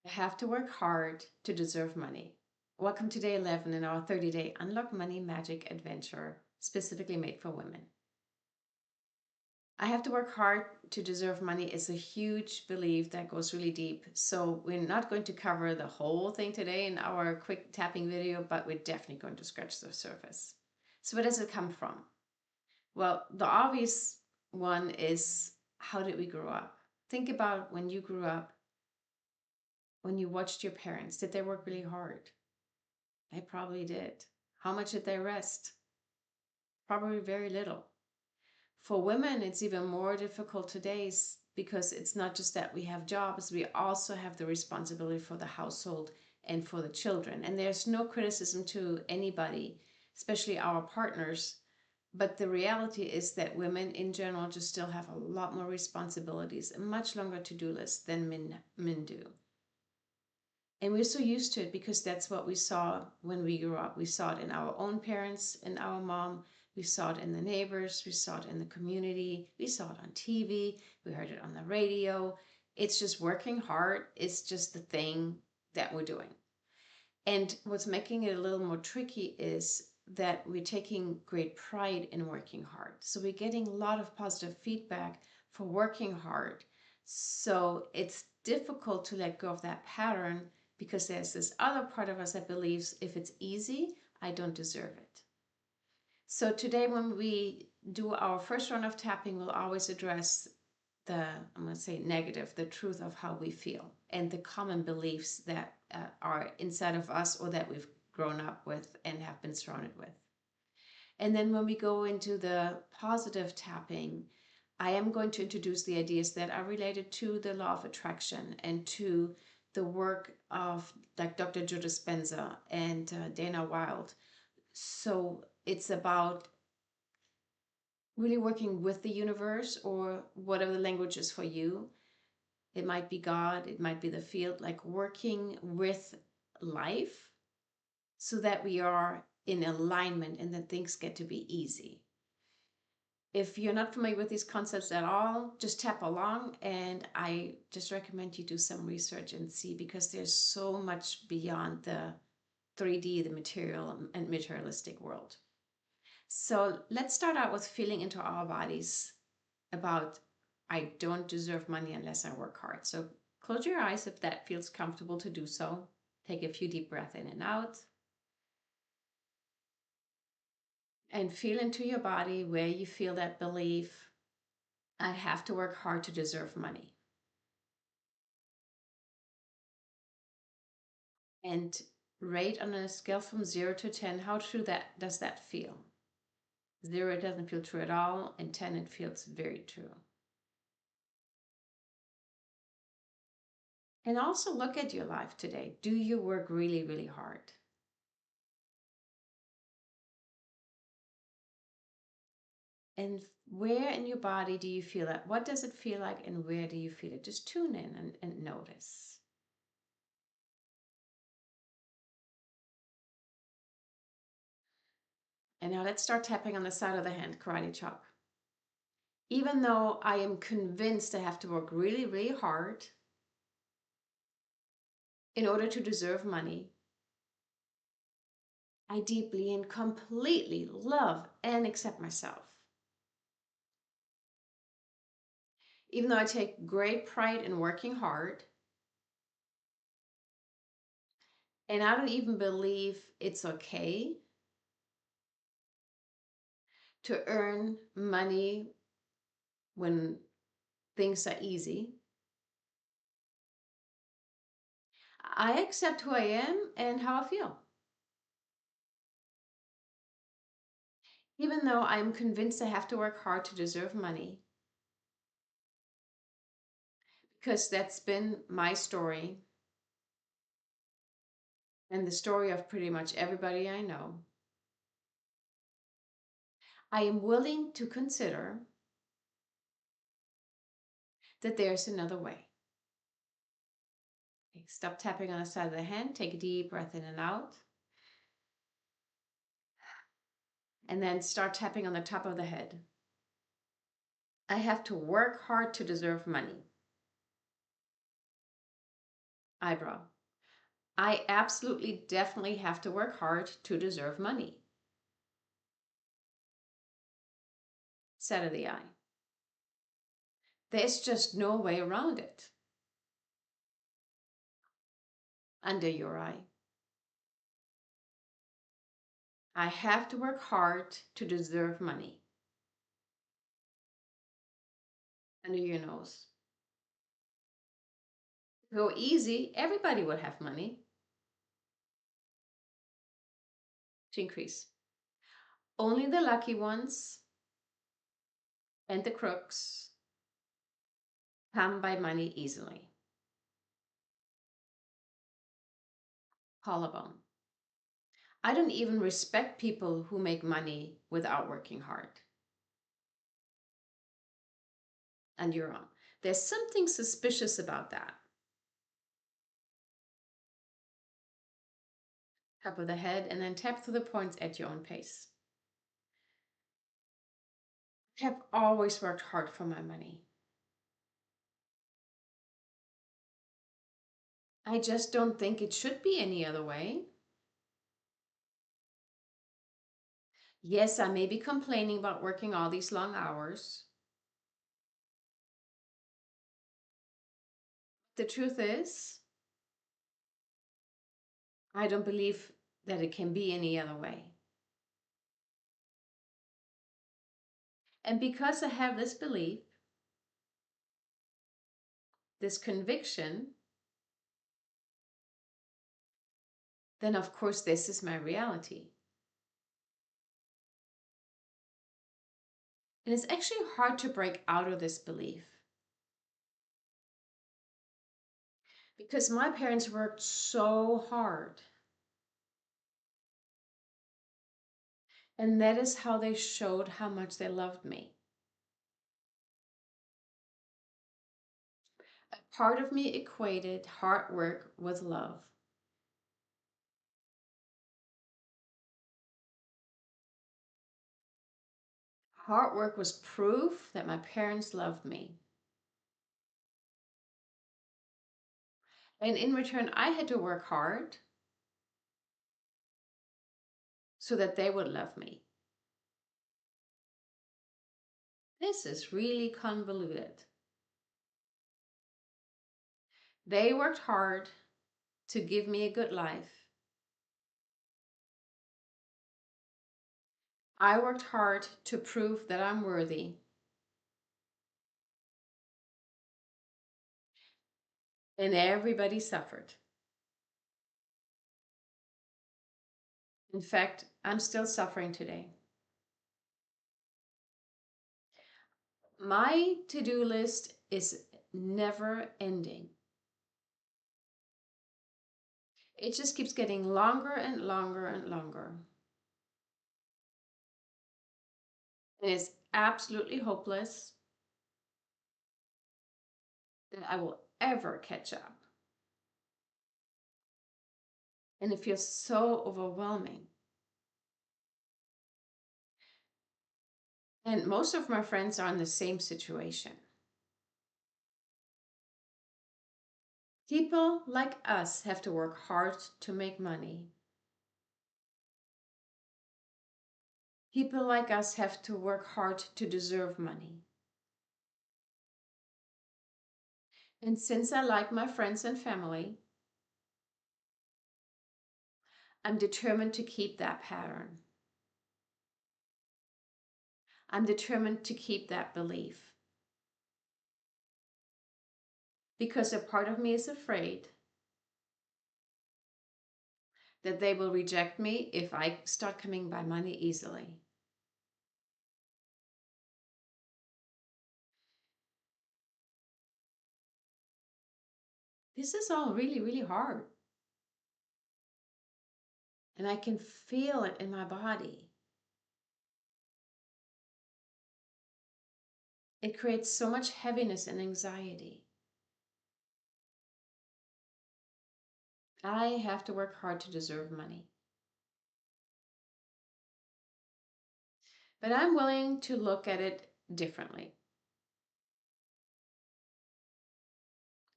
I have to work hard to deserve money. Welcome to day 11 in our 30-day Unlock Money Magic adventure, specifically made for women. I have to work hard to deserve money is a huge belief that goes really deep. So we're not going to cover the whole thing today in our quick tapping video, but we're definitely going to scratch the surface. So where does it come from? Well, the obvious one is, how did we grow up? Think about when you grew up, when you watched your parents. Did they work really hard? They probably did. How much did they rest? Probably very little. For women, it's even more difficult today because it's not just that we have jobs, we also have the responsibility for the household and for the children. And there's no criticism to anybody, especially our partners. But the reality is that women in general just still have a lot more responsibilities, a much longer to-do list than men do. And we're so used to it because that's what we saw when we grew up. We saw it in our own parents and our mom. We saw it in the neighbors. We saw it in the community. We saw it on TV. We heard it on the radio. It's just working hard. It's just the thing that we're doing. And what's making it a little more tricky is that we're taking great pride in working hard. So we're getting a lot of positive feedback for working hard. So it's difficult to let go of that pattern because there's this other part of us that believes if it's easy, I don't deserve it. So today when we do our first round of tapping, we'll always address I'm going to say negative, the truth of how we feel and the common beliefs that are inside of us or that we've grown up with and have been surrounded with. And then when we go into the positive tapping, I am going to introduce the ideas that are related to the law of attraction and to the work of like Dr. Joe Dispenza and Dana Wilde. So it's about really working with the universe or whatever the language is for you. It might be God, it might be the field, like working with life so that we are in alignment and that things get to be easy. If you're not familiar with these concepts at all, just tap along, and I just recommend you do some research and see, because there's so much beyond the 3D, the material and materialistic world. So let's start out with feeling into our bodies about I don't deserve money unless I work hard. So close your eyes if that feels comfortable to do so. Take a few deep breaths in and out. And feel into your body where you feel that belief, I have to work hard to deserve money. And rate on a scale from 0 to 10, how true does that feel? 0, it doesn't feel true at all, and 10, it feels very true. And also look at your life today. Do you work really, really hard? And where in your body do you feel that? What does it feel like and where do you feel it? Just tune in and notice. And now let's start tapping on the side of the hand, karate chop. Even though I am convinced I have to work really, really hard in order to deserve money, I deeply and completely love and accept myself. Even though I take great pride in working hard, and I don't even believe it's okay to earn money when things are easy, I accept who I am and how I feel. Even though I'm convinced I have to work hard to deserve money, because that's been my story and the story of pretty much everybody I know, I am willing to consider that there's another way. Okay, stop tapping on the side of the hand, take a deep breath in and out, and then start tapping on the top of the head. I have to work hard to deserve money. Eyebrow. I absolutely definitely have to work hard to deserve money. Set of the eye. There's just no way around it. Under your eye. I have to work hard to deserve money. Under your nose. Go easy, everybody would have money to increase. Only the lucky ones and the crooks come by money easily. Collarbone. I don't even respect people who make money without working hard. And you're on. There's something suspicious about that. Top of the head and then tap through the points at your own pace. I have always worked hard for my money. I just don't think it should be any other way. Yes, I may be complaining about working all these long hours. The truth is, I don't believe that it can be any other way. And because I have this belief, this conviction, then of course this is my reality. And it's actually hard to break out of this belief. Because my parents worked so hard. And that is how they showed how much they loved me. A part of me equated hard work with love. Hard work was proof that my parents loved me. And in return, I had to work hard so that they would love me. This is really convoluted. They worked hard to give me a good life. I worked hard to prove that I'm worthy. And everybody suffered. In fact, I'm still suffering today. My to-do list is never ending. It just keeps getting longer and longer and longer. And it's absolutely hopeless that I will ever catch up. And it feels so overwhelming. And most of my friends are in the same situation. People like us have to work hard to make money. People like us have to work hard to deserve money. And since I like my friends and family, I'm determined to keep that pattern. I'm determined to keep that belief. Because a part of me is afraid that they will reject me if I start coming by money easily. This is all really, really hard. And I can feel it in my body. It creates so much heaviness and anxiety. I have to work hard to deserve money. But I'm willing to look at it differently.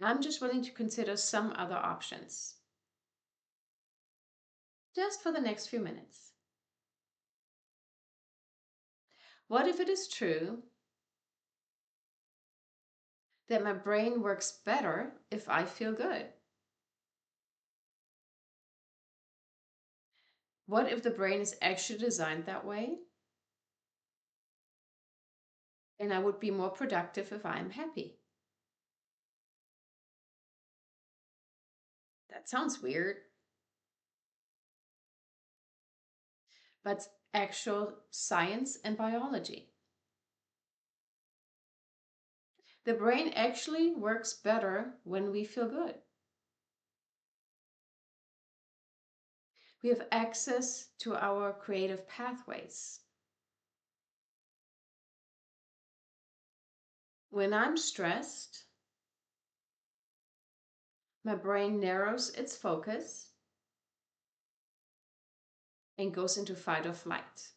I'm just willing to consider some other options, just for the next few minutes. What if it is true that my brain works better if I feel good? What if the brain is actually designed that way and I would be more productive if I'm happy? That sounds weird, but it's actual science and biology. The brain actually works better when we feel good. We have access to our creative pathways. When I'm stressed, my brain narrows its focus and goes into fight or flight.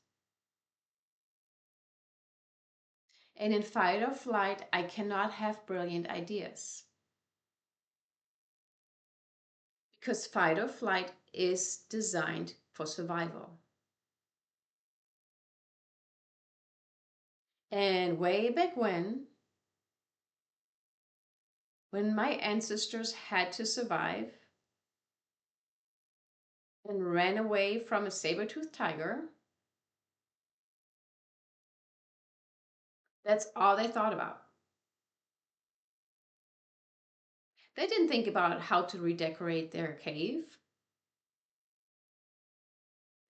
And in fight or flight, I cannot have brilliant ideas because fight or flight is designed for survival. And way back when my ancestors had to survive and ran away from a saber-toothed tiger, that's all they thought about. They didn't think about how to redecorate their cave.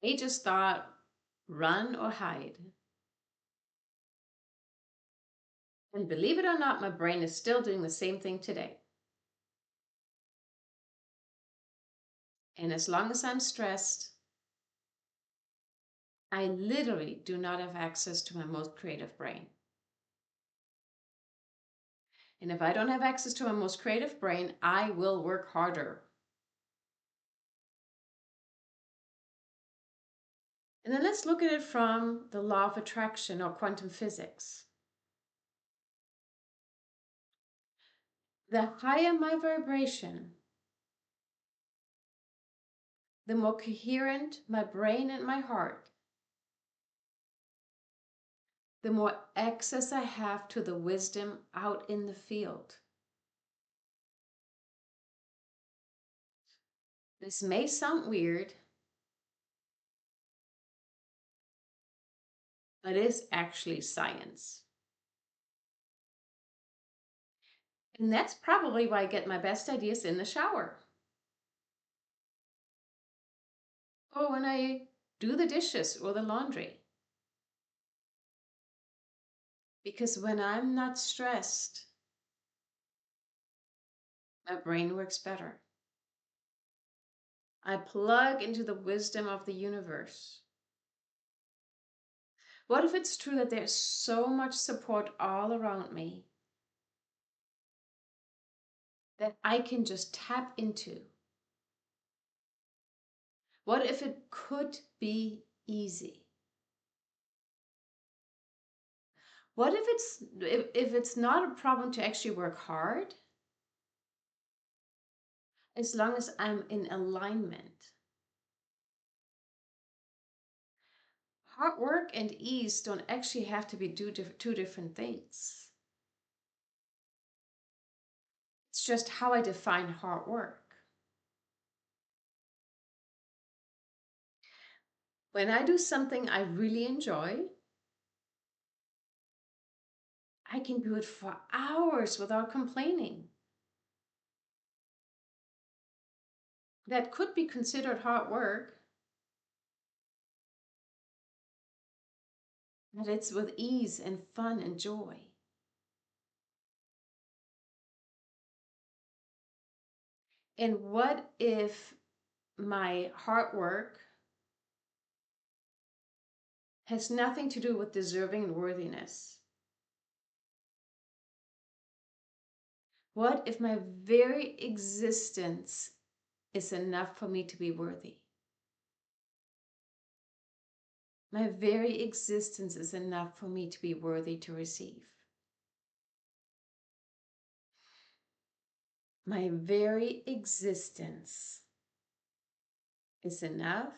They just thought, run or hide. And believe it or not, my brain is still doing the same thing today. And as long as I'm stressed, I literally do not have access to my most creative brain. And if I don't have access to my most creative brain, I will work harder. And then let's look at it from the law of attraction or quantum physics. The higher my vibration, the more coherent my brain and my heart, the more access I have to the wisdom out in the field. This may sound weird, but it is actually science. And that's probably why I get my best ideas in the shower. Or when I do the dishes or the laundry. Because when I'm not stressed, my brain works better. I plug into the wisdom of the universe. What if it's true that there's so much support all around me that I can just tap into? What if it could be easy? What if it's not a problem to actually work hard, as long as I'm in alignment? Hard work and ease don't actually have to be two different things. It's just how I define hard work. When I do something I really enjoy, I can do it for hours without complaining. That could be considered hard work, but it's with ease and fun and joy. And what if my hard work has nothing to do with deserving and worthiness? What if my very existence is enough for me to be worthy? My very existence is enough for me to be worthy to receive. My very existence is enough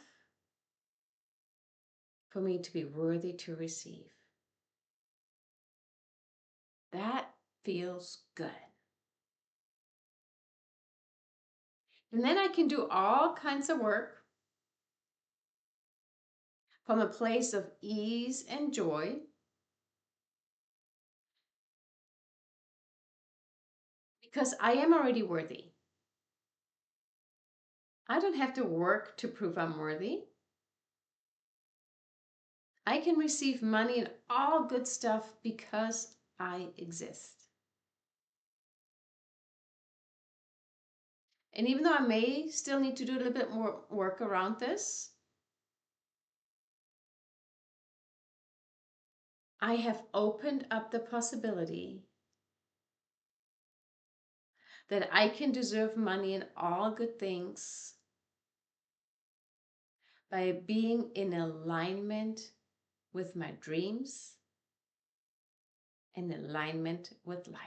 for me to be worthy to receive. That feels good. And then I can do all kinds of work from a place of ease and joy, because I am already worthy. I don't have to work to prove I'm worthy. I can receive money and all good stuff because I exist. And even though I may still need to do a little bit more work around this, I have opened up the possibility that I can deserve money and all good things by being in alignment with my dreams and alignment with life.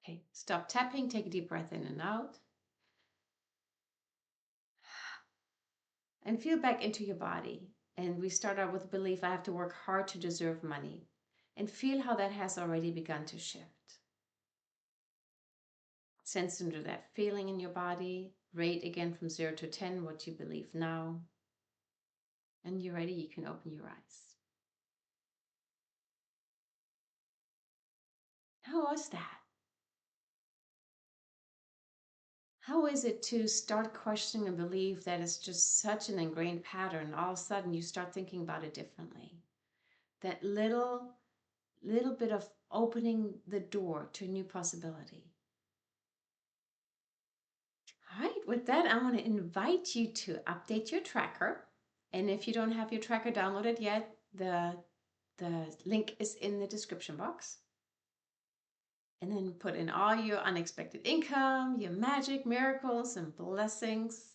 Okay, stop tapping, take a deep breath in and out. And feel back into your body. And we start out with the belief I have to work hard to deserve money. And feel how that has already begun to shift. Sense into that feeling in your body. Rate again from 0 to 10 what you believe now. And you're ready, you can open your eyes. How was that? How is it to start questioning a belief that is just such an ingrained pattern? All of a sudden you start thinking about it differently. That little bit of opening the door to a new possibility. All right, with that, I want to invite you to update your tracker. And if you don't have your tracker downloaded yet, the link is in the description box. And then put in all your unexpected income, your magic, miracles, and blessings.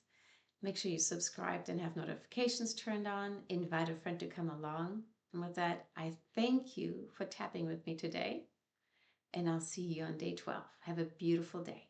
Make sure you subscribed and have notifications turned on. Invite a friend to come along. And with that, I thank you for tapping with me today. And I'll see you on day 12. Have a beautiful day.